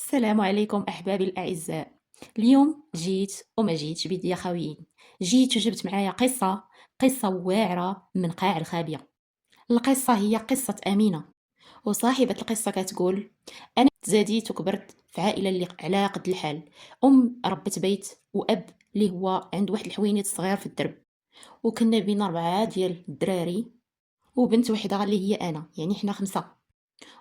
السلام عليكم أحبابي الأعزاء. اليوم جيت وما جيتش بيدي خويين. جيت وجبت معايا قصة واعرة من قاع الخابية. القصة هي قصة أمينة، وصاحبة القصة كتقول: أنا تزاديت وكبرت في عائلة اللي على قد الحال. ربة بيت، وأب اللي هو عند واحد الحوينيت صغير في الدرب، وكنا بين 4 ديال الدراري وبنت وحدة اللي هي أنا، يعني حنا 5.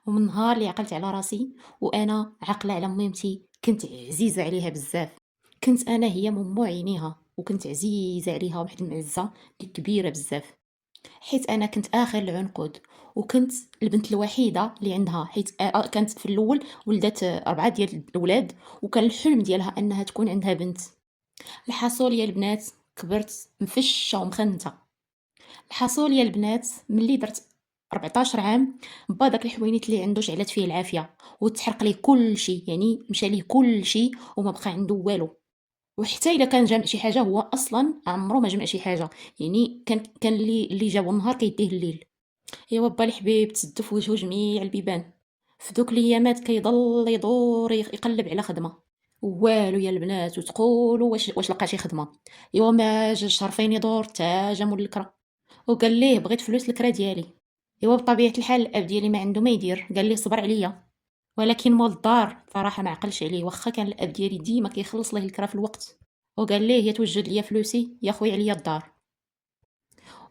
ومن نهار اللي عقلت على راسي وانا عاقله على ميمتي كنت عزيزه عليها بزاف. كنت انا هي ممو عينيها، وكنت عزيزه عليها واحد المعزه اللي كبيره بزاف، حيت انا كنت اخر العنقود، وكنت البنت الوحيده اللي عندها، حيت كانت في الاول ولدت 4 ديال الاولاد، وكان الحلم ديالها انها تكون عندها بنت. الحصول يا البنات، كبرت مفشه ومخنته. الحصول يا البنات، ملي درت 14 عام، با داك الحوينيت اللي عنده شعلات فيه العافيه وتحرق ليه كل شيء، يعني مشى ليه كل شيء وما بقى عنده والو. وحتى الا كان جامع شي حاجه، هو اصلا عمره ما جمع شي حاجه، يعني كان اللي جابو النهار كيديه الليل. ايوا با الحبيب تسدو في وجهو جميع البيبان. في دوك الايامات كيضل يدور يقلب على خدمه، والو يا البنات، وتقولوا واش لقى شي خدمه. ايوا ما جاش شهرين يدور تا جا مول الكرا، وقال ليه: بغيت فلوس الكرا ديالي. ايوا بطبيعه الحال الاب ديالي ما عنده ما يدير، قال ليه: صبر عليا. ولكن مول الدار صراحه ما عقلش عليه، واخا كان الاب ديالي ديما كيخلص ليه الكرا في الوقت، وقال ليه: يا توجد ليا فلوسي يا خويا عليا الدار.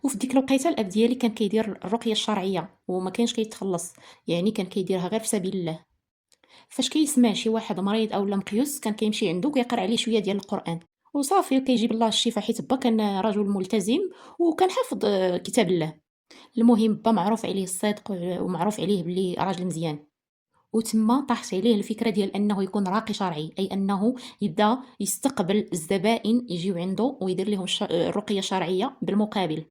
وفي ديك الوقيته الاب ديالي كان كيدير الرقيه الشرعيه وما كانش كيتخلص، يعني كان كيديرها غير في سبيل الله. فاش كيسمع شي واحد مريض اولا مقيوس كان كيمشي عنده وكيقرا عليه شويه ديال القران وصافي، وكيجيب الله الشفاء، حيت با كان رجل ملتزم وكان حافظ كتاب الله. المهم با معروف عليه الصدق، ومعروف عليه بلي راجل مزيان. وتما طاحت عليه الفكره ديال انه يكون راقي شرعي، اي انه يبدا يستقبل الزبائن يجيو عنده ويدير لهم الرقيه الشرعيه بالمقابل.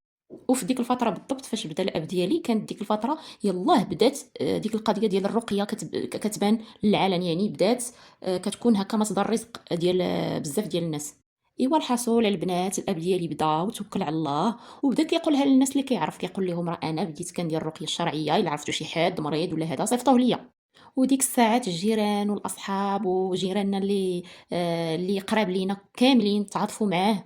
وفي ديك الفتره بالضبط فاش بدا الاب ديالي، كانت ديك الفتره يلاه بدات ديك القضيه ديال الرقيه كتبان للعلن، يعني بدات كتكون هكا مصدر رزق ديال بزاف ديال الناس. ايوا الحصول على البنات، الاب ديالي بدا وتوكل على الله، وبدا كيقولها للناس اللي كيعرف، كيقول لهم: راه انا بديت كندير الرقيه الشرعيه، الا عرفتوا شي حد مريض ولا هذا صيفطوه ليا. وديك الساعات الجيران والاصحاب وجيراننا اللي قراب لينا كاملين تعاطفوا معاه،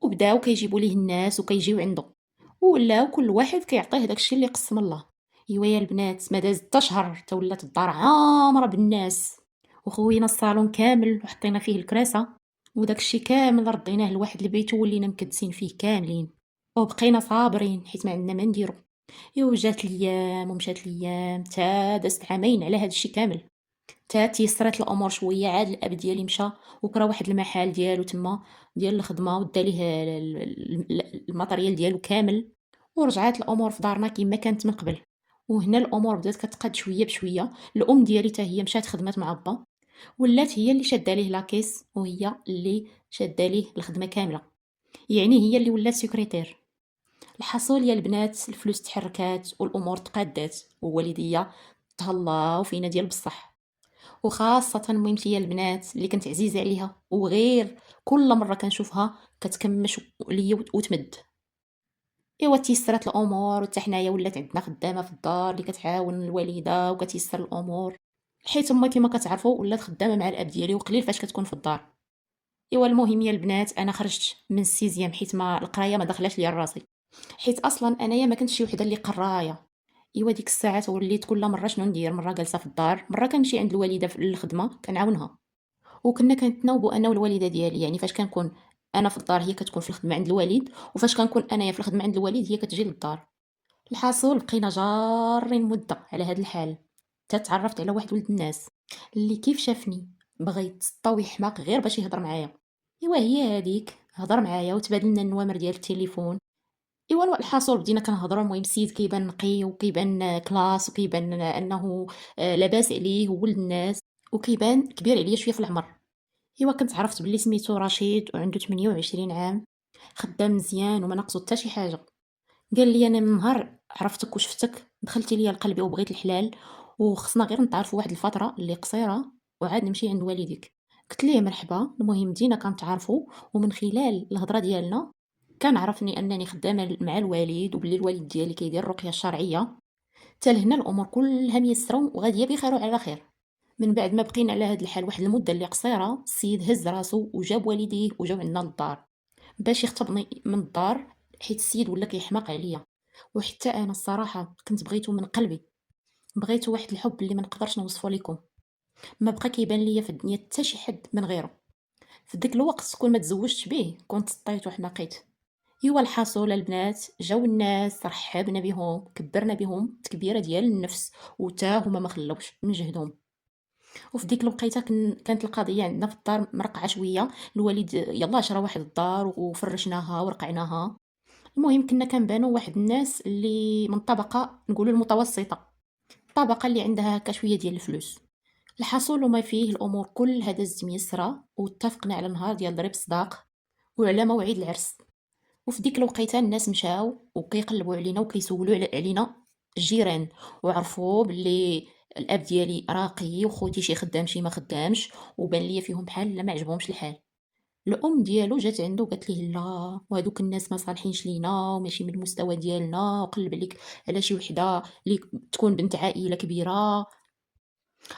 وبداو كيجيبوا ليه الناس وكيجيو عنده، ولاو كل واحد كيعطيه داكشي اللي قسم الله. ايوا يا البنات، ما داز حتى شهر حتى ولات الدار عامره بالناس، وخوينا الصالون كامل وحطينا فيه الكراسه، وداكشي كامل رديناه لواحد البيت ولينا مكدسين فيه كاملين، وبقينا صابرين حيت ما عندنا ما نديرو. ايوا جات الايام ومشات الايام، تا دازت عامين على هادشي كامل، تا تيسرات الامور شويه. عاد الاب ديالي مشى وكرا واحد المحل ديالو تما ديال الخدمه، ودا ليه الماتريال ديالو كامل، ورجعات الامور في دارنا كما كانت من قبل. وهنا الامور بدات كتقاد شويه بشويه. الام ديالي حتى هي مشات خدمات مع با، ولات هي اللي شاده ليه لاكيس، وهي اللي شاده ليه الخدمه كامله، يعني هي اللي ولات سكرتير. الحصول يا البنات، الفلوس تحركات والامور تقادات، ووالديا تهلاو فينا ديال بصح. وخاصة ميمتي يا البنات اللي كنت عزيزة عليها، وغير كل مرة كنشوفها كتكمش ليا وتمد. ايوا تيسرات الامور، وحتى حنايا ولات عندنا خدامة في الدار اللي كتعاون الوالدة وكتيسر الامور، حيت امي كما كتعرفوا ولات خدامة مع الاب ديالي، وقليل فاش كتكون في الدار. ايوا المهم يا البنات، انا خرجت من السيزيام حيت ما القرايه ما دخلاش ليا راسي، حيت اصلا انايا ما كنتش شي وحده اللي قرايه. ايوا ديك الساعات وليت كل مره شنو ندير، مره جالسه في الدار، مره كنمشي عند الوالده في الخدمه كنعاونها. وكنا كنتناوبوا انا والوالده ديالي، يعني فاش كنكون انا في الدار هي كتكون في الخدمه عند الوالد، وفاش كنكون انايا في الخدمه عند الوالد هي كتجي للدار. الحاصل بقينا جارين مده على هذا الحال، حتى تعرفت على واحد ولد الناس اللي كيف شافني بغى يتسطى ويحماق غير باش يهضر معايا. ايوا هي هذيك هضر معايا وتبادلنا النوامر ديال التليفون. ايوا الحاصل بدينا كنهضروا. المهم السيد كيبان نقي وكيبان كلاس وكيبان انه لاباس عليه وولد الناس، وكيبان كبير عليا شويه في العمر. ايوا كنت عرفت بلي سميتو رشيد وعنده 28 عام، خدام مزيان وما ناقصو حتى شي حاجه. قال لي: انا من نهار عرفتك وشفتك دخلتي ليا لقلبي وبغيت الحلال، وخصنا غير نتعرفوا واحد الفتره اللي قصيره وعاد نمشي عند والديك. قلت ليه مرحبا. المهم بدينا كنتعارفوا، ومن خلال الهضره ديالنا كان عرفني انني خدامه مع الوالد، وبلي الوالد ديالي كيدير الرقيه الشرعيه. حتى لهنا الامور كلها ميسره وغاديه بخير وعلى خير. من بعد ما بقينا على هاد الحال واحد المده اللي قصيره، السيد هز راسو وجاب والديه وجاو عندنا للدار باش يخطبني من الدار، حيت السيد ولا كيحماق عليا. وحتى انا الصراحه كنت بغيتو من قلبي، بغيتو واحد الحب اللي ما نقدرش نوصفو لكم. ما بقى كيبان ليا في الدنيا حتى شي حد من غيره. في ديك الوقت كون ما تزوجتش بيه كنت سطيت وحماقيت. ايوا الحاصل البنات جاو الناس، رحبنا بهم، كبرنا بهم تكبيره ديال النفس، وتا هما ما خلوش من جهدهم. وفي ديك الوقيته كانت القضيه عندنا في الدار مرقعه شويه. الوالد يلا شرا واحد الدار وفرشناها ورقعناها. المهم كنا كنبانو واحد الناس اللي من طبقه نقولوا المتوسطه، الطبقه اللي عندها هكا شويه ديال الفلوس. الحصول وما فيه الامور كلها دازت ميسره، واتفقنا على نهار ديال ضريب الصداق وعلى موعد العرس. وفي ديك الوقيته الناس مشاو وكيقلبوا علينا وكيسولوا علينا الجيران، وعرفوا باللي الاب ديالي راقي وخوتي شي خدام شي ما خدامش، وبان ليا فيهم بحال لا ما عجبهمش الحال. الام ديالو جات عنده وقالت ليه لا، وهذوك الناس ما صالحينش لينا وماشي من المستوى ديالنا، وقلب عليك على شي وحده اللي تكون بنت عائله كبيره.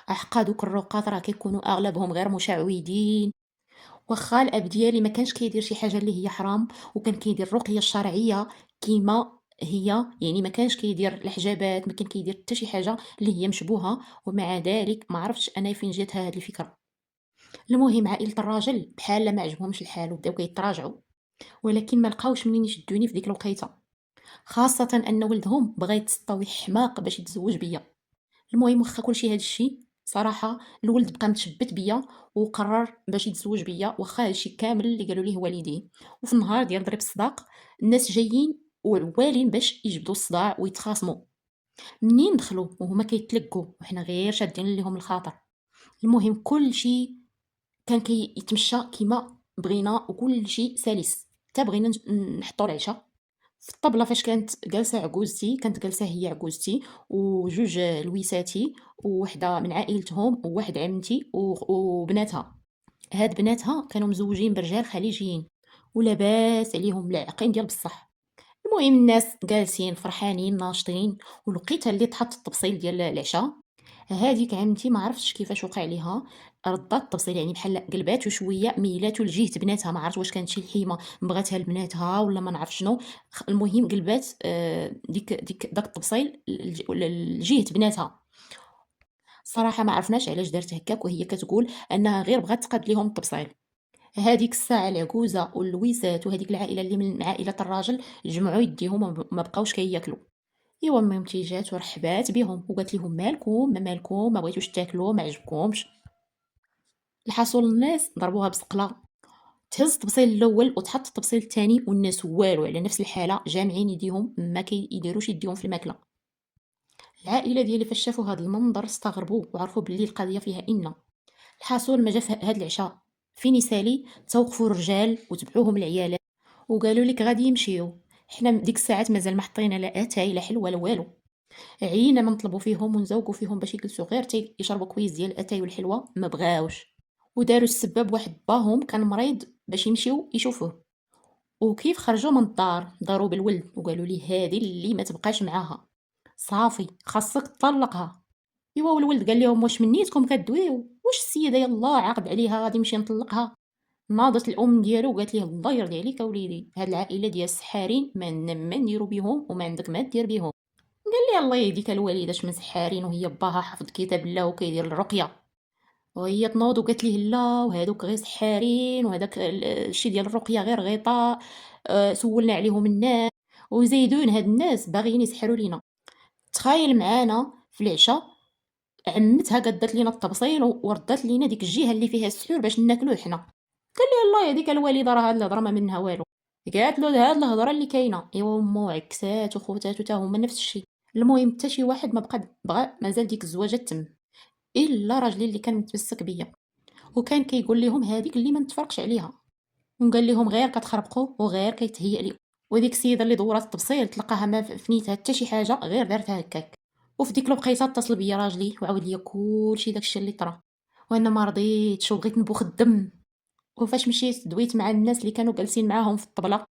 احقا دوك الرقاط راه كيكونوا اغلبهم غير مشعوذين. واخا الاب ديالي ما كانش كيدير شي حاجه اللي هي حرام، وكان كيدير الرقيه الشرعيه كيما هي، يعني ما كانش كيدير الحجابات، ما كان كيدير حتى شي حاجه اللي هي مشبوهه. ومع ذلك ما عرفتش انا فين جاتها هذه الفكره. المهم عائله الراجل بحال ما عجبهمش الحال وبداو كيتراجعوا، ولكن ما لقاوش منين يشدوني في ديك الوقيته، خاصه ان ولدهم بغى يتسطى حماق باش يتزوج بيا. المهم واخا كلشي هادشي صراحه الولد بقى متشبت بيا، وقرر باش يتزوج بيا واخا هادشي كامل اللي قالوا ليه والديه. وفي النهار ديال ضرب الصداق الناس جايين وعوالين باش يجبدوا الصداع ويتخاصموا. منين دخلوا وهما كيتلقوا وحنا غير شادين ليهم الخاطر. المهم كلشي كان كيتمشى كيما بغينا وكلشي سلس، حتى بغينا نحطوا العشاء. في الطبلة فاش كانت جالسة عجوزتي، كانت جالسة هي عجوزتي وجوج لويساتي ووحدة من عائلتهم وواحد عمتي وبناتها. هاد بناتها كانوا مزوجين برجال خليجيين ولاباس عليهم لاعقين ديال بصح. المهم الناس جالسين فرحانين ناشطين، ولقيتها اللي تحط التبصيل ديال العشاء. هذيك عمتي ما عرفتش كيفاش وقع ليها، ردات التبصيل يعني بحال قلباتو شويه ميلاتو لجهه بناتها، ما عرفت واش كانت شي لحيمه بغاتها لبناتها ولا ما نعرف شنو. المهم قلبات ديك داك التبصيل لجهه بناتها. صراحه ما عرفناش علاش دارت هكاك، وهي كتقول انها غير بغات تقاد ليهم التبصيل. هذيك الساعه العجوزه واللويسات وهذيك العائله اللي من عائله الراجل جمعوا يديهم وما بقاوش كياكلوا. ايوا مامتي جات ورحبات بهم وقالت لهم مالكم ما مالكم، ما بغيتوش تاكلوا، ما عجبكمش. الحاصل الناس ضربوها بسقله، تهز الطبسيل الاول وتحط الطبسيل الثاني، والناس والو على نفس الحاله جامعين يديهم ما كيديروش يديهم في الماكله. العائله ديالي فاش شافوا هذا المنظر استغربوا وعرفوا باللي القضيه فيها ان. الحاصل ما جا في هذا العشاء فين يسالي توقفوا الرجال وتبعوهم العيالات وقالوا لك غادي يمشيو. حنا ديك الساعات مازال ما حطينا لا اتاي لا حلوه لا والو. عيينا ما نطلبوا فيهم ونزوقوا فيهم باش يجلسوا غير يشربوا كويس ديال الاتاي والحلوه، ما بغاوش. وداروا السباب واحد باهم كان مريض باش يمشيو يشوفوه. وكيف خرجوا من الدار داروا بالولد وقالوا لي هذه اللي ما تبقاش معاها، صافي خاصك تطلقها. ايوا والولد قال لهم واش منيتكم كدويو، واش السيده يلا عاقد عليها غادي نمشي نطلقها. ناضت الام ديالو وقالت ليه الله يرضي عليك اوليدي، هاد العائله ديال السحارين ما عندنا ما نديرو بهم وما عندك ما دير بهم. قال لي الله يهديك الوالده اش من سحارين، وهي باها حافظ كتاب الله وكيدير الرقيه. وهي تنوض وقالت ليه لا وهذوك غير سحارين، وهذاك الشي ديال الرقيه غير غطاء. سولنا عليهم الناس وزيدون هاد الناس باغيين يسحروا لينا. تخايل معانا في العشاء عمتها قدات لينا التبصيل وردات لينا ديك الجهه اللي فيها السحور باش ناكلوه حنا. قال لي الله يهديك الوالده راه هاد الهضره ما منها والو. قالت له هاد الهضره اللي كاينه. ايوا امو عكسات وخواتاتو تا هما نفس الشيء. المهم حتى شي واحد ما بغى مازال ديك الزواجه تم، الا راجلي اللي كان متمسك بيا وكان كيقول لهم هذيك اللي ما نتفرقش عليها، وقال لهم غير كتخربقوا وغير كيتهيأ لي. وديك السيده اللي دورات التبصيل تلقاها ما فنيتها حتى شي حاجه غير دارتها هكاك. وفي ديك الوقيته اتصل بيا راجلي وعاود ليا كلشي داكشي اللي طرا، وانا ما رضيتش وبغيت نبوخ الدم. وفاش مشيت دويت مع الناس اللي كانوا جالسين معاهم في الطبله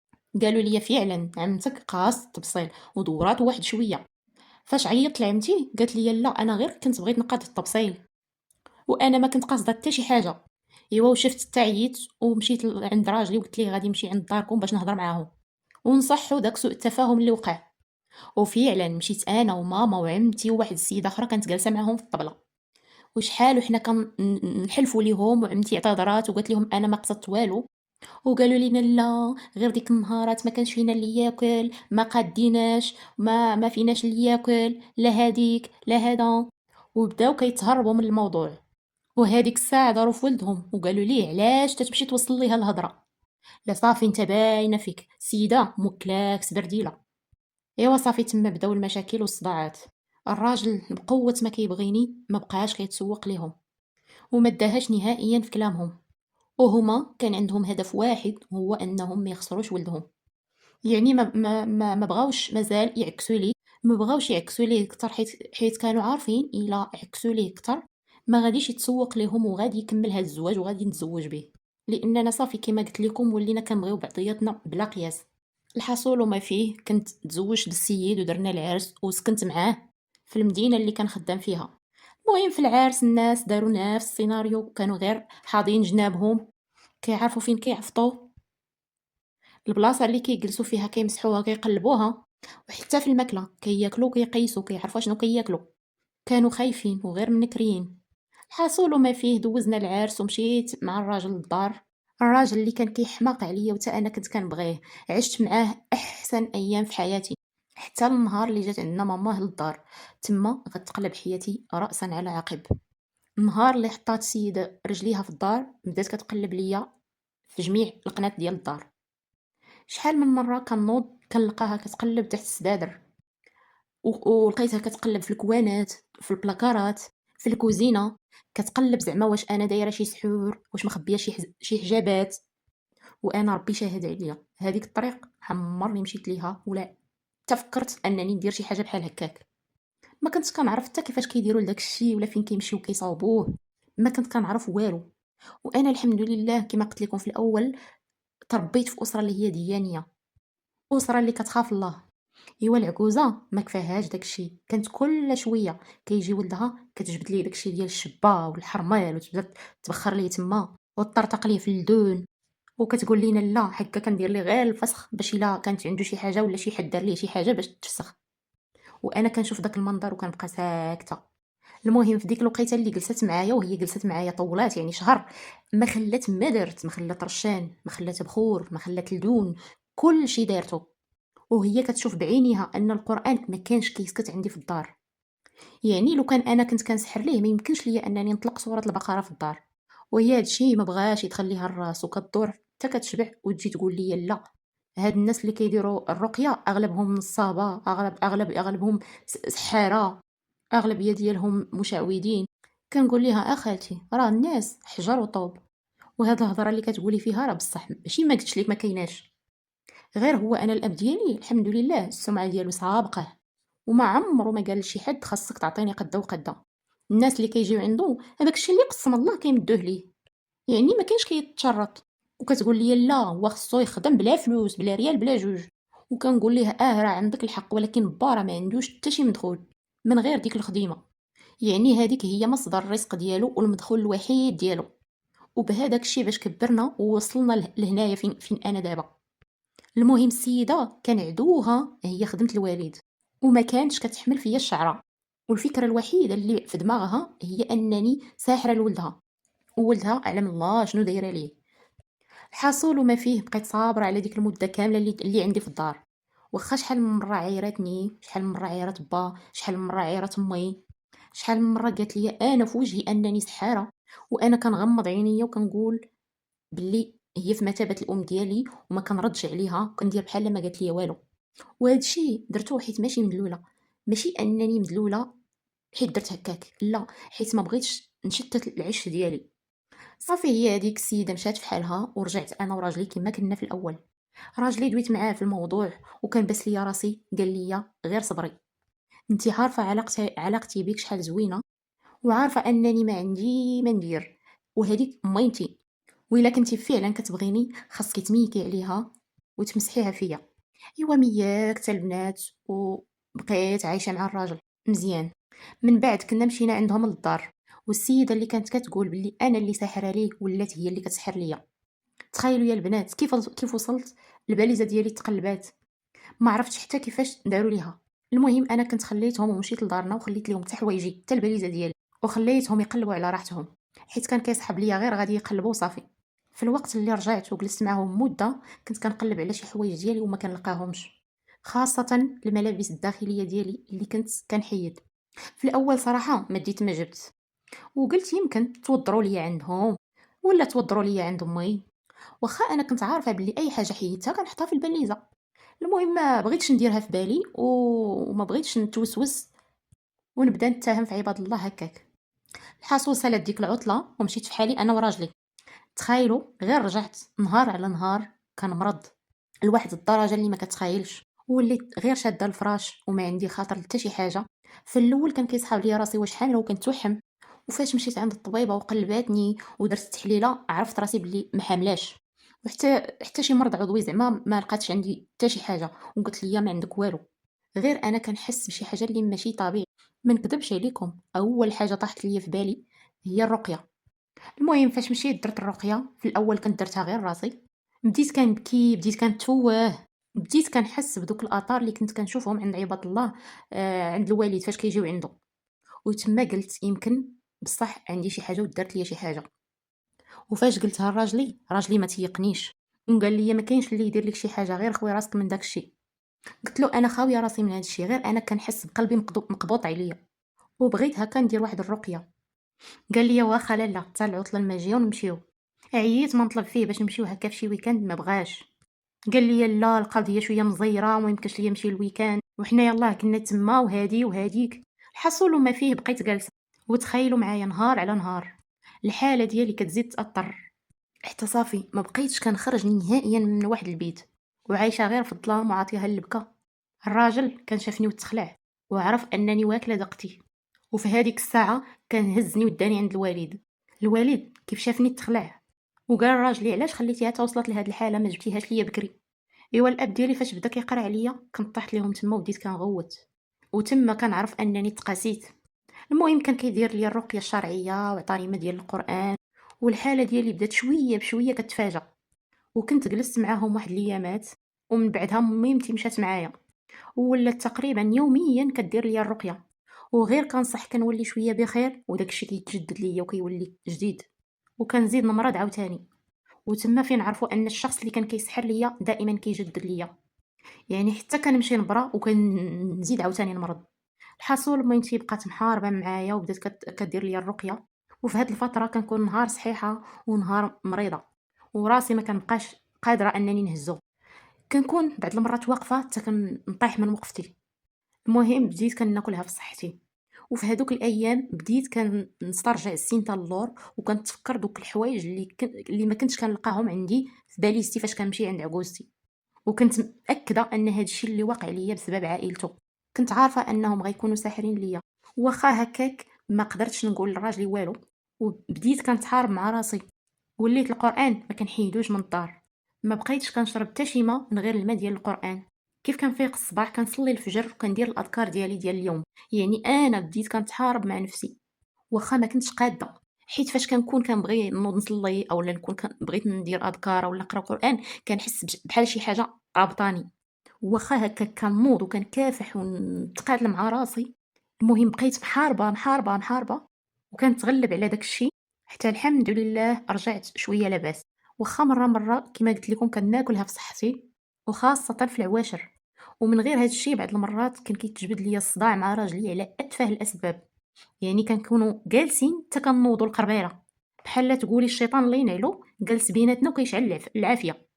قالوا لي فعلا عمتك قاص التبصيل ودورات واحد شويه. فاش عيطت لعمتي قالت لي لا انا غير كنت بغيت نقاد التبصيل. وانا ما كنت قاصده حتى شي حاجه. ايوا وشفت تعييت ومشيت عند راجلي وقلت ليه غادي نمشي عند داركم باش نهضر معاهم ونصحوا داك سوء التفاهم اللي وقع. وفعلا مشيت انا وماما وعمتي وواحد السيده اخرى كانت جالسه معاهم في الطبله، وشحال وحنا كنحلفوا ليهم، وعمتي اعتذرات وقالت لهم انا ما قصدت والو، وقالوا لينا لا غير ديك النهارات ما كانش فينا اللي ياكل، ما قاديناش، ما فيناش اللي ياكل، لا هاديك لا هذا. وبداو كيتهربوا من الموضوع. وهاديك الساعه داروا في ولدهم وقالوا ليه علاش تتمشي توصل ليها الهضره، لا صافي انت باينه فيك سيده موكلاك سبرديله. ايوا صافي تما بداو المشاكل والصداعات. الراجل بقوه ما كيبغيني ما بقاش كيتسوق ليهم وما داهاش نهائيا في كلامهم، وهما كان عندهم هدف واحد هو انهم ما يخسروش ولدهم. يعني ما بغاوش مازال يعكسوا ليه، ما بغاوش يعكسوا ليه اكثر، حيت كانوا عارفين الا عكسوا ليه اكثر ما غاديش يتسوق ليهم وغادي يكمل هذا الزواج وغادي نتزوج به، لاننا صافي كما قلت لكم ولينا كنبغيو بعضياتنا بلا قياس. الحصول وما فيه كنت تزوجت بالسيد ودرنا العرس وسكنت معاه في المدينه اللي كان خدام فيها. المهم في العرس الناس داروا نفس السيناريو، كانوا غير حاضين جنابهم كيعرفوا فين كيعفطوا، البلاصه اللي كيجلسوا فيها كيمسحوها كيقلبوها، وحتى في الماكله كياكلوا كيقيسوا كيعرفوا شنو كياكلوا. كانوا خايفين وغير منكرين. الحاصل وما فيه دوزنا العرس ومشيت مع الراجل للدار، الراجل اللي كان كيحماق عليا وتا انا كنت كنبغيه. عشت معاه احسن ايام في حياتي حتى النهار اللي جات عندنا ماماه للدار. تما غتقلب حياتي راسا على عقب. النهار اللي حطات السيده رجليها في الدار بدات كتقلب ليا في جميع القنات ديال الدار. شحال من مره كنوض كنلقاها كتقلب تحت السدادر، ولقيتها كتقلب في الكوانات، في البلاكارات، في الكوزينه، كتقلب زعما واش انا دايره شي سحور، واش مخبيه شي حجابات. وانا ربي شاهد عليا هذيك الطريق عمرني مشيت ليها ولا تفكرت انني ندير شي حاجه بحال هكاك. ما كنت كنعرف حتى كيفاش كيديروا لداك الشيء ولا فين كيمشيو كيصاوبوه، ما كنت كنعرف والو. وانا الحمد لله كما قلت لكم في الاول تربيت في اسره اللي هي ديانيه، اسره اللي كتخاف الله. ايوا العكوزه ما كفاهاش داكشي، كانت كل شويه كيجي ولدها كتجبد ليه داكشي ديال الشبه والحرمال وتبدا تبخر ليه تما وتطرطق ليه في اللدون، وكتقول لينا لا هكا كندير ليه غير الفسخ باش الا كانت عنده شي حاجه ولا شي حد دار ليه شي حاجه باش تفسخ. وانا كنشوف داك المنظر وكنبقى ساكته. المهم في ديك الوقيته اللي جلست معايا وهي جلست معايا طولات يعني شهر، ما خلات ما درت، ما خلات رشان، ما خلات بخور، ما خلات لدون، كل شي دارته. وهي كتشوف بعينيها ان القران ما كانش كيسكت عندي في الدار. يعني لو كان انا كنت كنسحر ليه ما يمكنش ليا انني نطلق سوره البقره في الدار. وهي هادشي ما بغاش يدخل ليها الراس وكدور حتى كتشبع وتجي تقول لي لا. هاد الناس اللي كيديروا الرقيه اغلبهم نصابه، اغلبهم سحاره، اغلبيه ديالهم مشعوذين. كنقول ليها اخالتي راه الناس حجر وطوب، وهاد الهضره اللي كتقولي فيها راه بصح ماشي ما قلتش لك ما كايناش، غير هو انا الاب ديالي الحمد لله السمعه ديالو سابقه، وما عمرو ما قال لشي حد خاصك تعطيني قده وقده. الناس اللي كيجيو عنده هذاك الشيء اللي قسم الله كيمدوه ليه، يعني ما كاينش كيتشرط. وكتقول لي لا هو خصو يخدم بلا فلوس بلا ريال بلا جوج. وكنقول ليه راه عندك الحق، ولكن بارا ما عندوش حتى شي مدخول من غير ديك الخديمه، يعني هذيك هي مصدر الرزق ديالو والمدخول الوحيد ديالو. وبهذاك الشيء باش كبرنا ووصلنا لهنايا فين انا دابا. المهم السيده كان عدوها هي خدمه الوالد، وما كانتش كتحمل فيا الشعره، والفكره الوحيده اللي في دماغها هي انني ساحره لولدها، وولدها علم الله شنو دايره ليه. الحاصل وما فيه بقيت صابره على ديك المده كامله اللي عندي في الدار. واخا شحال من مره عيرتني، شحال من مره عيرت با، شحال من مره عيرت امي، شحال من مره قالت لي انا في وجهي انني سحاره، وانا كنغمض عينيا وكنقول باللي هي في مثابه الام ديالي وما كنردش عليها، كندير بحال ما قالت لي والو. وهذا الشيء درتو حيت ماشي مدلوله، ماشي انني مدلوله حيت درت هكاك، لا حيت ما بغيتش نشتت العش ديالي. صافي هي هذيك السيده مشات في حالها ورجعت انا وراجلي كما كنا في الاول. راجلي دويت معاه في الموضوع وكان بس ليا راسي، قال لي غير صبري، انت عارفه علاقتي بك شحال زوينه، وعارفه انني ما عندي ما ندير، وهذيك ميمتي، وإلا كنتي فعلا كتبغيني خاصك تميكي عليها وتمسحيها فيا. ايوا مياك حتى البنات وبقيت عايشه مع الراجل مزيان. من بعد كنا مشينا عندهم للدار، والسيده اللي كانت كتقول بلي انا اللي ساحره ليه ولات هي اللي كتسحر ليا. تخيلوا يا البنات كيف وصلت. الباليزه ديالي تقلبات، ما عرفتش حتى كيفاش داروا ليها. المهم انا كنت خليتهم ومشيت لدارنا وخليت لهم حتى حوايجي حتى الباليزه ديالي، وخليتهم يقلبوا على راحتهم، حيت كان كيسحب ليا غير غادي يقلبوا وصافي. في الوقت اللي رجعت وجلست معاهم مده كنت كنقلب على شي حوايج ديالي وما كنلقاهمش، خاصه الملابس الداخليه ديالي اللي كنت كنحيد. في الاول صراحه ما ديت ما جبت، وقلت يمكن توضروا ليا عندهم ولا توضروا ليا عند امي، واخا انا كنت عارفه بلي اي حاجه حيدتها كنحطها في الباليزه. المهم ما بغيتش نديرها في بالي وما بغيتش نتوسوس ونبدا نتهم في عباد الله هكاك. الحاصل سالت ديك العطله ومشيت في حالي انا وراجلي. تخيلوا غير رجعت نهار على نهار كان مرض لواحد الدرجه اللي ما كتخيلش، وليت غير شاده الفراش وما عندي خاطر حتى شي حاجه. في الاول كان كيصحاب لي راسي واش حامله وكنتوحم، وفاش مشيت عند الطبيبه وقلباتني ودرت التحليله عرفت راسي بلي ما حاملاش، وحتى شي مرض عضوي زعما ما لقاتش عندي حتى شي حاجه، وقلت لي ما عندك والو. غير انا كنحس بشي حاجه اللي ماشي طبيعي. ما نكذبش عليكم اول حاجه طاحت لي في بالي هي الرقيه. المهم فاش مشيت درت الرقيه في الاول كنت درتها غير راسي، بديت كنبكي بديت كنتفوه، بديت كنحس بدوك الاثار اللي كنت كنشوفهم عند عباد الله، عند الوالد فاش كيجيو عنده. وتما قلت يمكن بصح عندي شي حاجه ودارت ليا شي حاجه. وفاش قلتها راجلي ما تيقنيش وقال لي ما كاينش اللي يدير لك شي حاجه غير خوي راسك من داك الشيء. قلت له انا خاويه راسي من هذا الشيء، غير انا كنحس بقلبي مقبوط عليا وبغيت هكا ندير واحد الرقيه. قال لي واخا لا حتى العطله الماجيه ونمشيو. عييت ما نطلب فيه باش نمشيو هكا في شي ويكاند ما بغاش. قال لي لا القضيه شويه مزيره وما يمكنش ليا نمشي الويكاند وحنا يلاه كنا تما وهادي وهاديك. الحصول وما فيه بقيت جالسه وتخيلوا معايا نهار على نهار الحاله ديالي كتزيد تاثر، حتى صافي ما بقيتش كنخرج نهائيا من واحد البيت وعايشه غير في الظلام وعاطيها اللبكه. الراجل كان شافني وتخلع وعرف انني واكله دقتي، وفي هذيك الساعه كان هزني وداني عند الوالد كيف شافني تخلع وقال راجلي علاش خليتيها توصلت لهاد الحاله ما جبتيهاش ليا بكري. ايوا الاب ديالي فاش بدا كيقرا عليا كنت طحت ليهم تما وبديت كنغوت، وتما كنعرف انني تقاسيت. المهم كان كيدير لي الرقيه الشرعيه وعطاني ما ديال القران، والحاله ديالي بدات شويه بشويه كتفاجأ. وكنت جلست معاهم واحد الايامات ومن بعدها ميمتي مشات معايا وولات تقريبا يوميا كدير لي الرقيه، وغير كنصح كنولي شويه بخير وداكشي كيتجدد ليا وكيولي جديد، وكنزيد نمرض عاوتاني. وتما فين عرفوا ان الشخص اللي كان كيسحر ليا دائما كيجدد ليا، يعني حتى كنمشي نبرا وكنزيد عاوتاني نمرض. الحصول ميمتي بقات محاربه معايا وبدات كدير ليا الرقيه، وفي هاد الفتره كنكون نهار صحيحه ونهار مريضه وراسي ما كنبقاش قادره انني نهزو، كنكون بعض المرات واقفه حتى كنطيح من وقفتي. المهم بديت كناكلها في صحتي، وفي هادوك الايام بديت كنسترجع السين تاع اللور وكنتفكر دوك الحوايج اللي ما كنتش كنلقاهم عندي في باليستي فاش كنمشي عند عكوزتي، وكنت متاكده ان هاد الشيء اللي واقع ليا بسبب عائلته. كنت عارفه انهم غيكونوا ساحرين ليا، واخا هكاك ما قدرتش نقول لراجلي والو، وبديت كنتحارب مع راسي. وليت القران ما كنحيدوش من الدار، ما بقيتش كنشرب حتى شي ما من غير الماء ديال القران. كيف كنفيق الصباح كنصلي الفجر وكندير الاذكار ديالي ديال اليوم. يعني انا بديت كنتحارب مع نفسي واخا ما كنتش قاده، حيت فاش كنكون كنبغي نوض نصلي اولا نكون بغيت ندير اذكار ولا نقرا قران كنحس بحال شي حاجه رابطاني، واخا هكا كنوض وكنكافح ونتقاتل مع راسي. المهم بقيت محاربه وكنتغلب على داك الشيء حتى الحمد لله رجعت شويه لاباس. واخا مره كما قلت لكم كناكلها في صحتي وخاصه في العواشر، ومن غير هذا الشيء بعض المرات كان كيتجبد ليا الصداع مع راجلي على اتفه الاسباب. يعني كنكونوا جالسين حتى كنوضوا القربيره بحال لا تقولي الشيطان الله ينعلو جالس بيناتنا وكيشعل العافيه.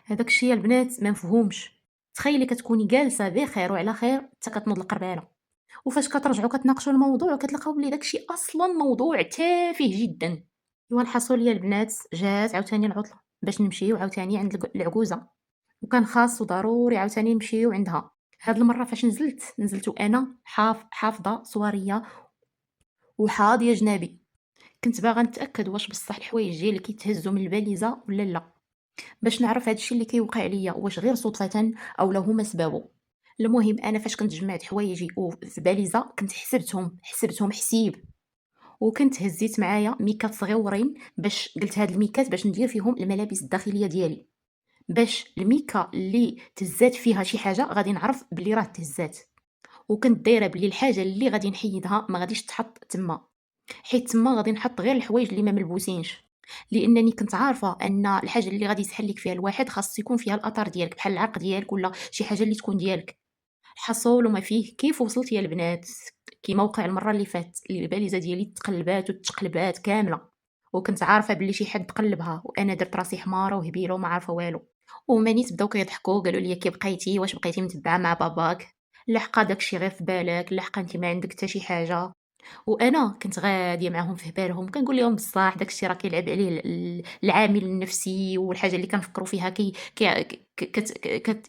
هذاك الشيء البنات ما مفهومش. تخيلي كتكوني جالسه بخير وعلى خير حتى كتنوض القربيره، وفاش كترجعوا كتناقشوا الموضوع كتلقاو بلي داكشي اصلا موضوع تافه جدا. ايوا الحصول يا البنات جات عاوتاني العطله باش نمشيو عاوتاني عند العكوزه، وكان خاص وضروري عاوتاني نمشيو عندها. هاد المره فاش نزلت وانا حافظه صواريه وحاضيه جنابي. كنت باغا نتاكد واش بصح الحوايج ديالي كيتهزوا من الباليزه ولا لا، باش نعرف هادشي اللي كيوقع ليا واش غير صدفه او لا هما سبابو. المهم انا فاش كنت جمعت حوايجي وفي باليزه كنت حسبتهم حسيب، وكنت هزيت معايا ميكات صغيورين باش قلت هاد الميكات باش ندير فيهم الملابس الداخليه ديالي، باش الميكا اللي تهزات فيها شي حاجه غادي نعرف بلي راه تهزات. وكنت دايره بلي الحاجه اللي غادي نحيدها ما غاديش تحط تما، حيت تما غادي نحط غير الحوايج اللي ما ملبوسينش، لانني كنت عارفه ان الحاجه اللي غادي يسحل لك فيها الواحد خاص يكون فيها الاثر ديالك بحال العرق ديالك ولا شي حاجه اللي تكون ديالك. الحصول وما فيه كيف وصلت يا البنات، كيما وقع المره اللي فاتت اللي الباليزه ديالي تقلبات وتقلبات كامله، وكنت عارفه بلي شي حد قلبها وانا درت راسي حماره وهبيله وما عارفه والو. ومانيت بداو كيضحكوا قالوا لي كي بقيتي واش بقيتي متبعه مع باباك، لحقا داكشي غير في بالك، لحقا انت ما عندك حتى شي حاجه. وانا كنت غاديه معاهم في بالهم كنقول لهم بصح داكشي راه كيلعب عليه العامل النفسي والحاجه اللي كنفكروا فيها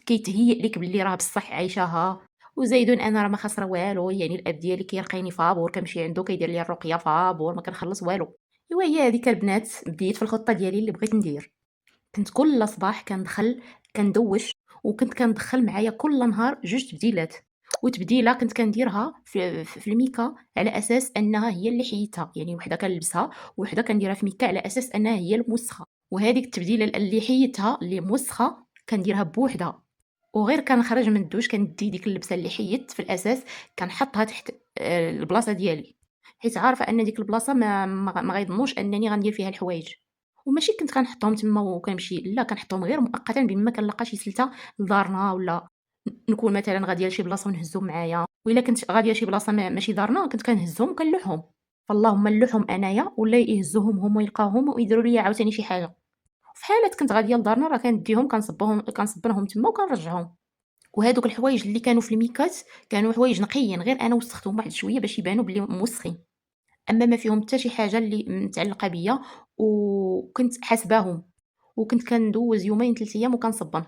كيتهيئ لك باللي راه بصح عايشاها. وزايدون انا راه ما خاسره والو، يعني الاب ديالي كيرقيني فابور كنمشي عنده كيدير لي الرقيه فابور ما كنخلص والو. ايوا هي هذيك البنات بديت في الخطه ديالي اللي بغيت ندير. كنت كل صباح كندخل كندوش، وكنت كندخل معايا كل نهار جوج تبديلات، وتبديله كنت كنديرها في الميكا على اساس انها هي اللي حيدتها، يعني وحده كنلبسها وحده كنديرها في ميكا على اساس انها هي الموسخه، وهذيك التبديله اللي حيدتها اللي موسخه كنديرها بوحدها. وغير كنخرج من الدوش كندي ديك اللبسه اللي حيدت في الاساس كنحطها تحت البلاصه ديالي، حيت عارفه ان ديك البلاصه ما غيضمنوش انني غندير فيها الحوايج. وماشي كنت كنحطهم تما وكنمشي، لا كنحطهم غير مؤقتا بما كنلقى شي سلته لدارنا، ولا نكون مثلا غاديه لشي بلاصه ونهزهم معايا، وإلا كنت غاديه لشي بلاصه ماشي دارنا كنت كنهزهم وكنلوحهم. فاللهم نلوحهم انايا ولا يهزوهم هما ويلقاوهم ويديروا لي عاوتاني شي حاجه. في حالات كنت غاديه لدارنا راه كنديهم كنصبنهم تما وكنرجعهم. وهادوك الحوايج اللي كانوا في الميكات كانوا حوايج نقيين، غير انا وسختهم واحد شويه باش يبانوا بلي موسخين، اما ما فيهم حتى شي حاجه اللي متعلقه بيا، وكنت حاسباهم. وكنت كندوز يومين 3 ايام وكنصبن.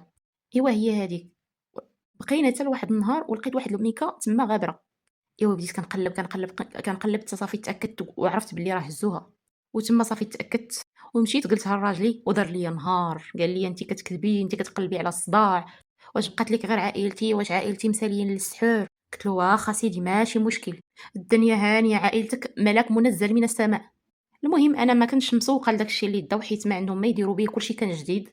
ايوا هي هذيك. بقينا حتى لواحد النهار ولقيت واحد الميكا تما غابره. ايوا بديت كنقلب حتى صافي تاكدت وعرفت بلي راه هزوها. وتما صافي تاكدت ومشيت قلتها لراجلي ودار ليا نهار، قال لي انت كتكذبي، انت كتقلبي على الصداع، واش بقات لك غير عائلتي، واش عائلتي مساليين للسحور؟ قلت له واخا سيدي ماشي مشكل، الدنيا هانيه، عائلتك ملاك منزل من السماء. المهم انا ما كنتش مسوقه لداك الشيء اللي داو، حيت ما عندهم ما يديروا به، كلشي كان جديد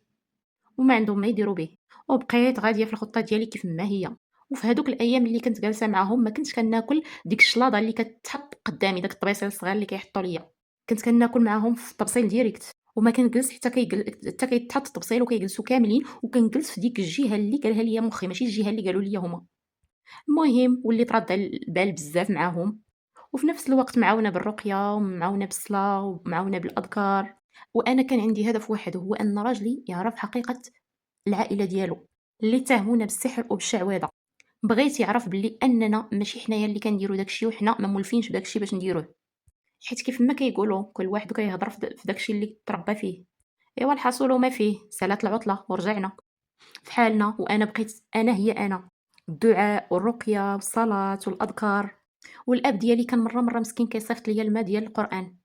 وما عندهم ما يديروا به. وبقيت غاديه في الخطه ديالي كيف ما هي. وفي هذوك الايام اللي كنت جالسه معاهم ما كنتش كناكل ديك الشلاضه اللي كتحط قدامي، داك الطبيصيل الصغير اللي كيحطوا ليا، كنت كناكل معاهم في الطبسيل ديريكت. وما كنجلس حتى كيتحط الطبسيل وكيجلسوا كاملين، وكنجلس في ديك الجهه اللي قالها ليا مخي ماشي الجهه اللي قالوا ليا هما. المهم وليت راد على البال بزاف معاهم، وفي نفس الوقت معاونه بالرقيه ومعاونه بالصلاه ومعاونه بالاذكار. وانا كان عندي هدف واحد، هو ان راجلي يعرف حقيقه العائله ديالو اللي اتهمونا بالسحر وبالشعوذه. بغيت يعرف بلي اننا ماشي حنايا اللي كنديروا داكشي وحنا ما مولفينش بداكشي باش نديروه، حيت كيف ما كيقولوا كل واحد كيهضر في داكشي اللي تربى فيه. ايوا الحصول وما فيه سالات العطله ورجعنا في حالنا، وانا بقيت انا هي انا، الدعاء والرقيه والصلاه والاذكار. والاب ديالي كان مره مسكين كيصيفط ليا الماء ديال القران.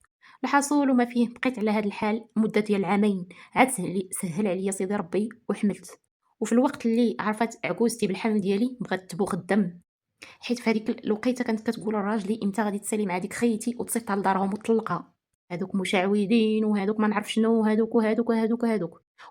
الحصول وما فيه بقيت على هذا الحال مده ديال العامين، عاد سهل عليا سيدي ربي وحملت. وفي الوقت اللي عرفت عكوزتي بالحمل ديالي بغات تبوغ الدم، حيت في هذيك الوقيته كانت كتقول لراجلي امتى غادي تسالي مع ديك خيتي وتصيفطها لدارهم وتطلقها، هادوك مشعوذين وهادوك ما نعرف شنو، هادوك.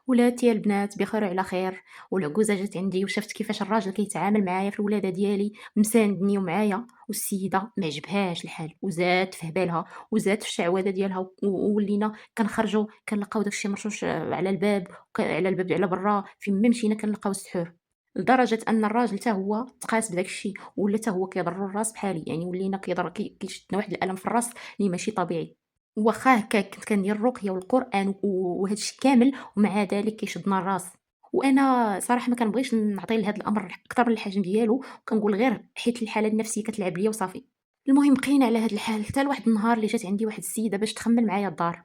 ولات يا البنات بخير وعلى خير. والعكوزه جات عندي وشفت كيفاش الراجل كيتعامل معايا في الولاده ديالي، مساندني ومعايا، والسيده ما عجبهاش الحال وزاد في هبالها وزاد في الشعوذه ديالها. وولينا كنخرجوا كنلقاو داكشي مرشوش على الباب، على الباب على برا، فين ما مشينا كنلقاو السحور. لدرجه ان الراجل حتى هو تقاس بداك الشيء، ولا حتى هو كيضر الراس بحالي، يعني ولينا كيشدنا واحد الالم في الراس اللي ماشي طبيعي. واخا هكا كنت كندير الرقيه والقران وهذا الشيء كامل، ومع ذلك كيشدنا الراس. وانا صراحه ما كنبغيش نعطي لهذا الامر اكثر من الحجم ديالو، كنقول غير حيت الحاله النفسيه كتلعب ليا وصافي. المهم بقينا على هذا الحال حتى لواحد النهار اللي جات عندي واحد السيده باش تخمم معايا الدار.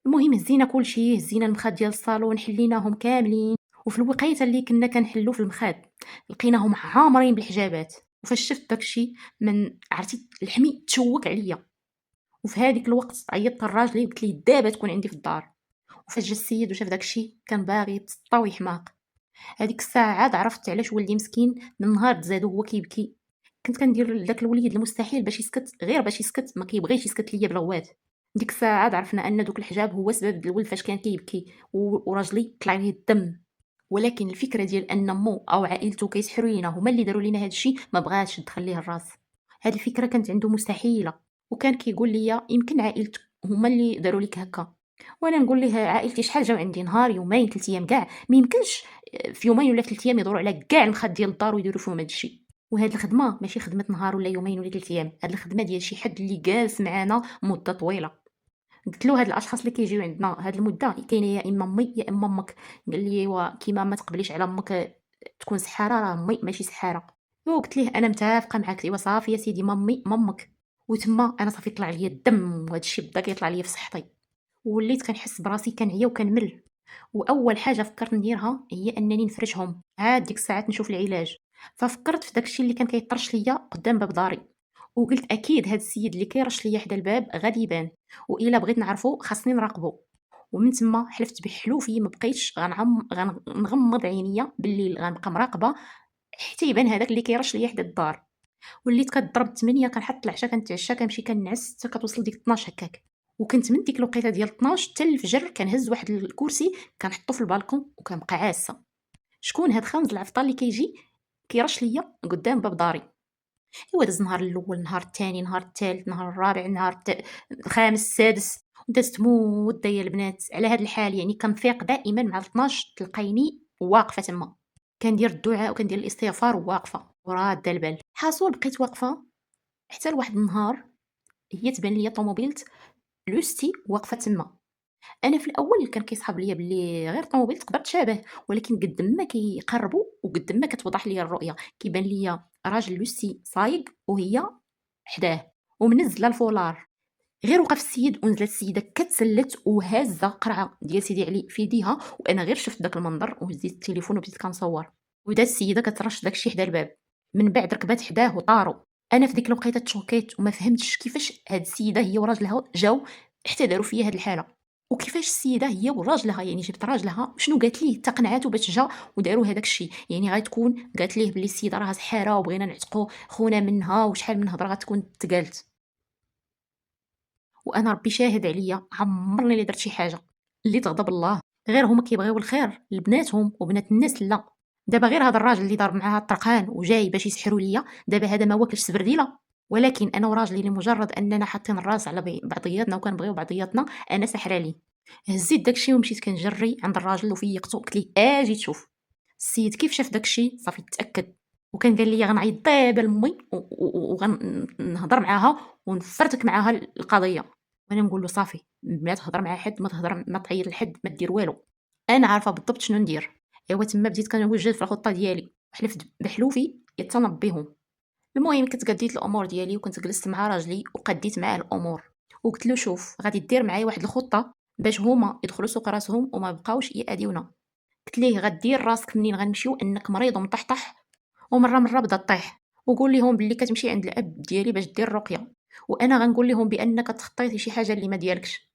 المهم هزينا كلشي، هزينا المخاد ديال الصالون حليناهم كاملين، وفي الوقيته اللي كنا كنحلو في المخاد لقيناهم عامرين بالحجابات. وفاش شفت داكشي من عرفتي الحمي تشوك عليا. وفي هذيك الوقت عيطت لراجلي قلت ليه دابا تكون عندي في الدار. وفاش جا السيد وشاف داكشي كان باغي يتسطى ويحماق. هذيك الساعه عاد عرفت علاش ولدي مسكين من نهار تزاد هو كيبكي، كنت كندير لداك الوليد المستحيل باش يسكت، غير باش يسكت، ما كيبغيش يسكت ليا بالغوات. ديك الساعة عرفنا أن دوك الحجاب هو سبب الولد فاش كان كيبكي وراجلي طلع ليه الدم. ولكن الفكرة ديال أن مو أو عائلته كيسحروا لينا هما اللي داروا لينا هاد الشي ما بغاتش تدخل ليه الراس. هاد الفكرة كانت عنده مستحيلة، وكان كيقول لي يمكن عائلتك هما اللي داروا لك هكا. وانا نقول ليه عائلتي شحال جاو عندي نهار يومين 3 ايام كاع، ما يمكنش في يومين ولا في 3 ايام يدوروا على كاع المخاد ديال الدار ويديروا فيهم هاد الشي. وهاد الخدمه ماشي خدمه نهار ولا يومين ولا 3 ايام، هاد الخدمه ديال شي حد اللي جالس معانا مده طويله. قلت له هاد الاشخاص اللي كيجيو عندنا هاد المده كاينه يا اما امي يا اما امك. قال لي ايوا كيما ما تقبليش على امك تكون سحاره، راه امي ماشي سحاره. وقلت ليه انا متفقه معاك، ايوا صافي يا سيدي مامي مامك. وتما انا صافي طلع ليا الدم، وهذا الشيء بدا كيطلع ليا في صحتي، وليت كنحس براسي كنعيا وكنمل. واول حاجه فكرت نديرها هي انني نفرجهم، عاد ديك الساعات نشوف العلاج. ففكرت في داكشي اللي كان كيطرش ليا قدام باب داري، وقلت اكيد هاد السيد اللي كيرش ليا حدا الباب غادي يبان، والا بغيت نعرفو خاصني نراقبو. ومن تما حلفت بحلوفي ما بقيتش غنغمض عينيا بالليل، غنبقى مراقبه حتى يبان هذاك اللي كيرش ليا حدا الدار. وليت كضرب 8 كنحط العشاء كنتعشى كنمشي كنعس حتى كتوصل ديك 12 هكاك. وكنت من ديك الوقيته ديال 12 حتى الفجر كنهز واحد الكرسي كنحطو في البالكون وكنبقى عاسه شكون هاد خانز العفطه اللي كيجي كيرش ليا قدام باب داري. ايوا داز النهار الاول، نهار الثاني، نهار الثالث، نهار الرابع، الخامس، السادس، ودازت مده يا البنات على هاد الحال. يعني كنفيق دائما مع 12 تلقايني واقفه تما كندير الدعاء وكندير الاستغفار وواقفه وراده البال. حاصل بقيت واقفه حتى لواحد النهار هي تبان ليا طوموبيلت لوستي واقفه تما. انا في الاول كان كيصحاب ليا بلي غير طوموبيل تقدر تشابه، ولكن قد ما كيقربوا وقد ما كتوضح ليا الرؤيه كيبان ليا راجل لوسي صايق وهي حداه ومنزله الفولار. غير وقف السيد ونزلت السيده كتسلت وهازه قرعه ديال سيدي علي في يديها، وانا غير شفت داك المنظر وهزيت التليفون وبديت كنصور. ودا السيده كترش داكشي حدا الباب، من بعد ركبات حداه وطاروا. انا في ديك الوقيته تشوكيت وما فهمتش كيفاش هاد السيده هي وراجلها جاو حتى داروا فيا هاد الحاله، وكيفاش السيده هي وراجلها يعني جبت راجلها شنو قالت ليه تقنعاتو باش جا وداروا هذاك الشيء. يعني غتكون قالت ليه بلي السيده راها سحاره وبغينا نعتقوا خونا منها وشحال من هضره غتكون تقالت. وانا ربي شاهد عليا عمرني اللي درت شي حاجه اللي تغضب الله. غير هما كيبغيو الخير لبناتهم وبنات الناس. لا دابا غير هذا الراجل اللي ضارب معاها الطرقان وجاي باش يسحروا ليا، دابا هذا ما واكلش سبرديله. ولكن انا وراجلي لمجرد اننا حاطين الراس على بعضياتنا وكنبغيو بعضياتنا انا سحره ليه. هزيت داكشي ومشيت كنجري عند الراجل وفيقته قلت ليه اجي تشوف. السيد كيف شاف داكشي صافي تاكد، وكان قال لي غنعيط دابا لامي وغنهضر معاها ونفرتك معاها القضيه. وانا نقول له صافي ما تهضر مع حد، ما تهضر ما تعيط لحد ما دير والو، انا عارفه بالضبط شنو ندير. ايوا تما بديت كنوجد في الخطه ديالي وحلفت بحلوفي يتنض بهم. المهم كنت قديت الامور ديالي وكنت جلست مع راجلي وقديت معاه الامور، وقلت له شوف غادي دير معايا واحد الخطه باش هما يدخلوا سوق راسهم وما بقاوش يأذيونا. قلت ليه غدير راسك منين غنمشيو انك مريض ومطحطح ومره بدا طيح، وقول لهم باللي كتمشي عند الاب ديالي باش دير الرقيه، وانا غنقول لهم بانك تخطيتي شي حاجه اللي ما ديالكش،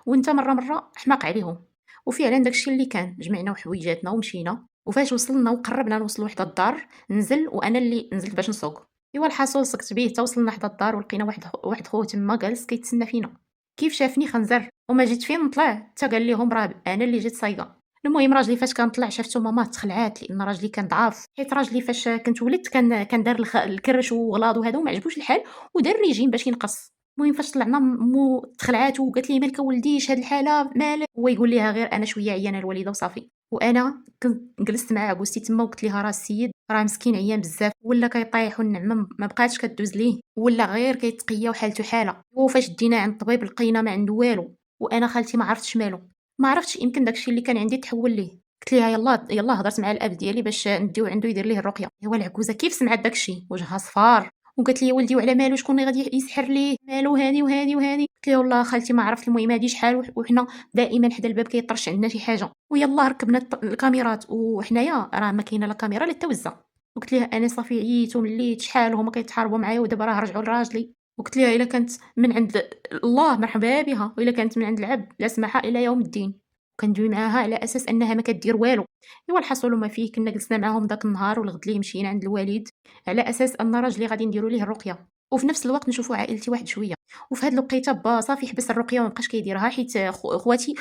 وانت مره حماق عليهم. وفعلا داكشي اللي كان، جمعنا حويجاتنا ومشينا، وفاش وصلنا وقربنا نوصلوا حدا الدار نزل وانا اللي نزلت باش نسوق. ايوا الحاصل سكت بيه حتى وصلنا حدا الدار ولقينا واحد خوه تما جالس كيتسنى فينا. كيف شافني خنزر وما جيت فين نطلع حتى قال لهم راه انا اللي جيت سايقه. المهم راجلي فاش كنطلع شافتو ماما تخلعات لان راجلي كان ضعاف، حيت راجلي فاش كنت ولدت كان دار الكرش وغلاض وهذا وما عجبوش الحال ودار ريجيم باش ينقص. المهم فاش طلعنا مو تخلعات وقالت لي مالك ولديش هاد الحاله مالك، هو يقول ليها غير انا شويه عيانه الوالده وصافي. وانا كنت جلست مع عبوستي تما وقلت ليها راه السيد راه مسكين عيان بزاف ولا كيطيح والنعمه ما بقاتش كدوز ليه ولا غير كيتقيا وحالته حاله. وفاش دينا عند الطبيب لقينا ما عنده والو، وانا خالتي ما عرفتش مالو، ما عرفتش يمكن داكشي اللي كان عندي تحول ليه. قلت ليها يلا هضرت مع الاب ديالي باش نديو عنده يدير ليه الرقيه. ايوا العكوزه كيف سمعت داكشي وجهها صفار وقالت لي ولدي وعلى مالو شكون اللي غادي يسحر ليه مالو هاني وهاني وهاني. قلت لها والله خالتي ما عرفت. المهم هادي شحال وحنا دائما حدا الباب كيطرش عندنا شي حاجه، ويلا ركبنا الكاميرات وحنايا راه ما كاينه لا كاميرا لا توزه. وقلت لها انا صافي عييت ومليت شحال هما كيتحاربوا معايا ودابا راه رجعوا لراجلي. وقلت لها الا كانت من عند الله مرحبا بها والا كانت من عند العبد لا سمح الى يوم الدين. وكندوي معاها على اساس انها ما كدير والو. ايوا الحصول ما فيه كنا جلسنا معاهم داك النهار، والغد ليه مشينا عند الوالد على اساس ان راجلي غادي نديروا ليه الرقيه، وفي نفس الوقت نشوفوا عائلتي واحد شويه. وفي هاد الوقيته با صافي حبس الرقيه وما بقاش كيديرها، حيت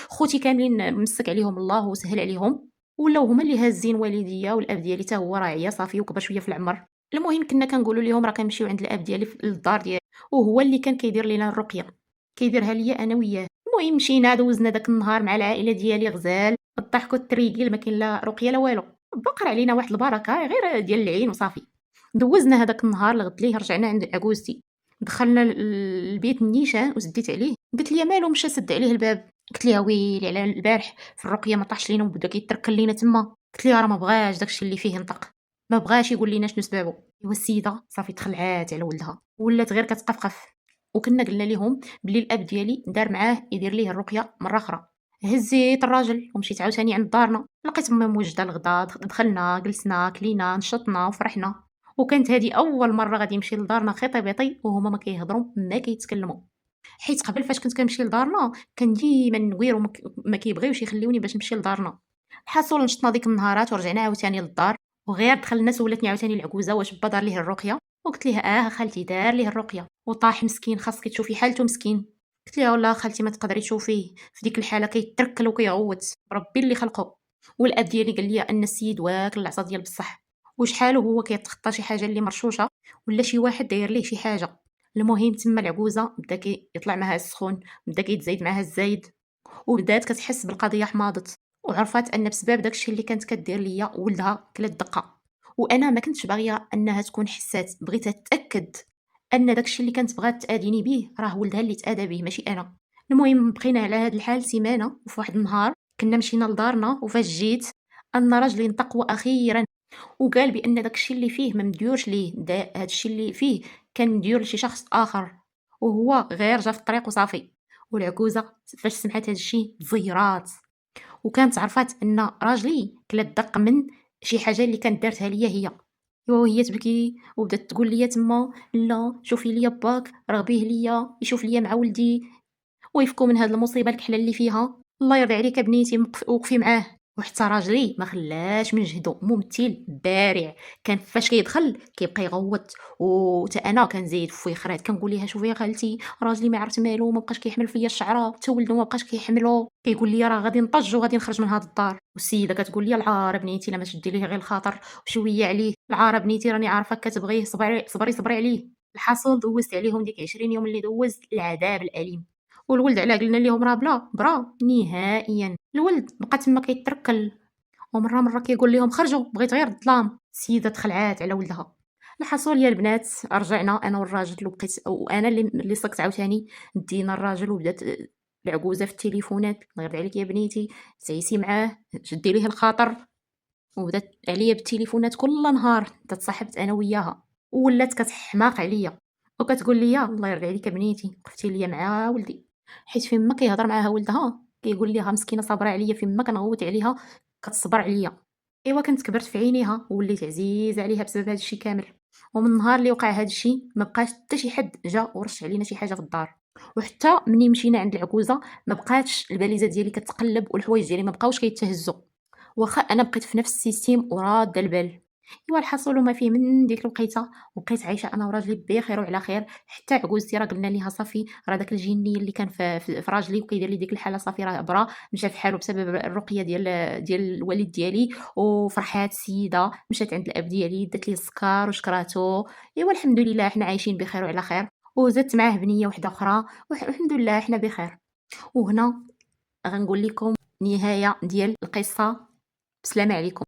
خوتي كاملين مسك عليهم الله وسهل عليهم، ولاو هما اللي هازين والديا، والاب ديالي حتى هو راه عيا صافي وكبر شويه في العمر. المهم كنا كنقولوا لهم راه كنمشيو عند الاب ديالي للدار ديالي، وهو اللي كان كيدير لينا الرقيه، كيديرها ليا انا وياه. المهم مشينا دوزنا داك النهار مع العائله ديالي غزال، الضحك والتريقيل، ما كاين لا رقيه لا والو، بقر علينا واحد البركه غير ديال العين وصافي. دوزنا هذاك النهار الغد ليه رجعنا عند عكوزتي، دخلنا البيت النيشان وسديت عليه، قلت لي مالو، مشى سد عليه الباب. قلت ليها ويلي على البارح في الرقيه ما طاحش لينا وبدا كيتركل لينا تما. قلت ليها راه ما بغاش داكشي اللي فيه ينطق، ما بغاش يقول لينا شنو سبابو. ايوا السيده صافي تخلعات على ولدها، ولات غير كتقفقف. وكنا قلنا لهم بلي الاب ديالي دار معاه يدير ليه الرقيه مره اخرى. هزيت الراجل ومشيت عاوتاني عند دارنا، لقيت امي موجده الغدا، دخلنا جلسنا كلينا نشطنا وفرحنا. وكانت هذه اول مره غادي نمشي لدارنا خطيبيطي وهما ما كيهضروا ما كيتكلموا، حيت قبل فاش كنت كنمشي لدارنا كان ديما نوير وما كيبغيوش يخليوني باش نمشي لدارنا. الحاصل نشطنا ديك النهارات ورجعنا عاوتاني للدار، وغير دخلنا سولتني عاوتاني العكوزه واش با دار ليه الرقيه، وقلت ليها خالتي دار ليه الرقيه وطاح مسكين، خاصك تشوفي حالته مسكين. قلت ليها والله خالتي ما تقدري تشوفيه في ديك الحاله كيتركل وكيغوت، ربي اللي خلقه. والاب ديالي قال لي ان السيد واكل العصا ديال بصح، وشحال هو كيتخطى شي حاجه اللي مرشوشه ولا شي واحد داير ليه شي حاجه. المهم تما العكوزه بدا كيطلع معها السخون، بدا كيتزايد معها الزايد، وبدات كتحس بالقضيه حماضت، وعرفات ان بسبب داكشي اللي كانت كدير ليا ولدها كلات دقه. وانا ما كنتش باغيه انها تكون حسات، بغيتها تاكد ان داكشي اللي كانت بغات تاديني به راه ولدها اللي تادى به ماشي انا. المهم بقينا على هذا الحال سيمانه، وفي واحد النهار كنا مشينا لدارنا وفاش جيت ان راجلي نطق واخيرا وقال بان داكشي اللي فيه ما مديورش ليه، هادشي اللي فيه كان مديور لشي شخص اخر، وهو غير جا في الطريق وصافي. والعكوزه فاش سمعت هادشي تزيرات، وكانت عرفات ان راجلي كلا دق من شي حاجه اللي كانت دارتها ليا هي. وهي تبكي وبدات تقول لي تما لا شوفي ليا باك رغبيه ليا يشوف ليا مع ولدي ويفكوا من هاد المصيبه الكحله اللي فيها، الله يرضي عليك بنيتي وقفي معاه. وحتى راجلي ما خلاش من جهدو، ممثل بارع، كان فاش كيدخل كيبقى يغوت. وتا انا كنزيد في خرات كنقول ليها شوفي يا خالتي راجلي ما عرفت مالو، ما بقاش كيحمل فيا الشعره، حتى ولدو ما بقاش كيحملو، كيقول لي راه غادي نطج وغادي نخرج من هاد الدار. والسيده كتقول لي العار بنيتي لا ما تشدي ليه غير الخاطر وشويه عليه، العار بنيتي راني عارفه كتبغيه، صبري صبري صبري عليه. الحاصل دوزت عليهم ديك 20 يوم اللي دوزت العذاب الاليم. والولد علاه قلنا لهم راه بلا برا نهائيا، الولد بقى تما كيتركل، ومره كيقول لهم خرجوا بغيت غير الظلام. السيده تخلعات على ولدها. الحصول يا البنات رجعنا انا والراجل، وبقيت وانا اللي صكت عاوتاني. دينا الراجل وبدات العجوزه في التليفونات، الله يرضي عليك يا بنيتي تعيسي معاه شدي ليه الخاطر. وبدات عليا بالتليفونات كل نهار، تصاحبت انا وياها ولات كتحماق عليا وكتقول لي الله يرضي عليك يا بنيتي وقفتي ليا مع ولدي. حيت فين ما كيهضر معاها ولدها كيقول ليها مسكينه صابره عليا، فين ما كنغوت عليها كتصبر عليا. ايوا كنت كبرت في عينيها ووليت عزيز عليها بسبب هذا الشيء كامل. ومن النهار اللي وقع هذا الشيء ما بقاش حتى شي حد جا ورش علينا شي حاجه في الدار. وحتى مني مشينا عند العكوزه ما بقاتش الباليزه ديالي كتقلب والحوايج ديالي ما بقاوش كيتهزوا، واخا انا بقيت في نفس السيستيم وراده البال. ايوا الحصول وما فيه من ديك الوقيته وبقيت عايشه انا وراجلي بخير وعلى خير. حتى عكوزتي راه قلنا ليها صافي راه داك الجني اللي كان في راجلي وكيدير لي ديك الحاله صافي راه برا، مشى في حاله بسبب الرقيه ديال الوالد ديالي. وفرحات السيده مشات عند الاب ديالي دات ليه السكر وشكراتو. ايوا الحمد لله حنا عايشين بخير وعلى خير، وزدت معاه بنيه وحده اخرى والحمد لله حنا بخير. وهنا غنقول لكم نهايه ديال القصه. بسلامه عليكم.